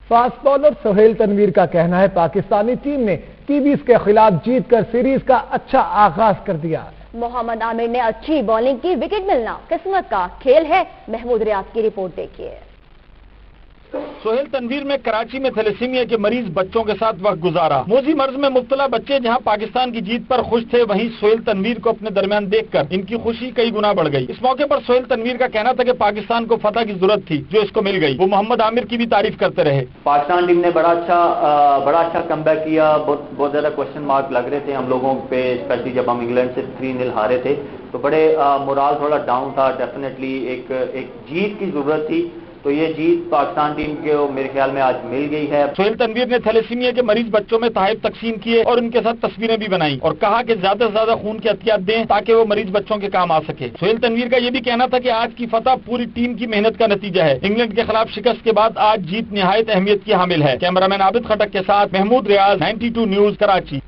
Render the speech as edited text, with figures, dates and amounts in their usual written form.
Fast bowler Sohail Tanveer کا کہنا ہے پاکستانی ٹیم نے کیویز کے خلاف جیت کر سیریز کا اچھا آغاز کر دیا۔ محمد عامر نے اچھی بالنگ کی، وکٹ ملنا قسمت کا کھیل ہے۔ محمود ریاض کی رپورٹ دیکھیے۔ سہیل تنویر میں کراچی میں تھیلیسیمیا کے مریض بچوں کے ساتھ وقت گزارا۔ موذی مرض میں مبتلا بچے جہاں پاکستان کی جیت پر خوش تھے، وہیں سہیل تنویر کو اپنے درمیان دیکھ کر ان کی خوشی کئی گنا بڑھ گئی۔ اس موقع پر سہیل تنویر کا کہنا تھا کہ پاکستان کو فتح کی ضرورت تھی جو اس کو مل گئی۔ وہ محمد عامر کی بھی تعریف کرتے رہے۔ پاکستان ٹیم نے بڑا اچھا کم بیک کیا۔ بہت زیادہ کوشچن مارک لگ رہے تھے ہم لوگوں پہ، اسپیشلی جب ہم انگلینڈ سے 3-0 ہارے تھے تو بڑے مورال تھوڑا ڈاؤن تھا۔ ڈیفینیٹلی ایک جیت کی ضرورت تھی، تو یہ جیت پاکستان ٹیم کے میرے خیال میں آج مل گئی ہے۔ سہیل تنویر نے تھیلیسیمیا کے مریض بچوں میں تحائف تقسیم کیے اور ان کے ساتھ تصویریں بھی بنائیں اور کہا کہ زیادہ سے زیادہ خون کے عطیات دیں تاکہ وہ مریض بچوں کے کام آ سکے۔ سہیل تنویر کا یہ بھی کہنا تھا کہ آج کی فتح پوری ٹیم کی محنت کا نتیجہ ہے۔ انگلینڈ کے خلاف شکست کے بعد آج جیت نہایت اہمیت کی حامل ہے۔ کیمرہ مین عابد خٹک کے ساتھ محمود ریاض، 92 نیوز، کراچی۔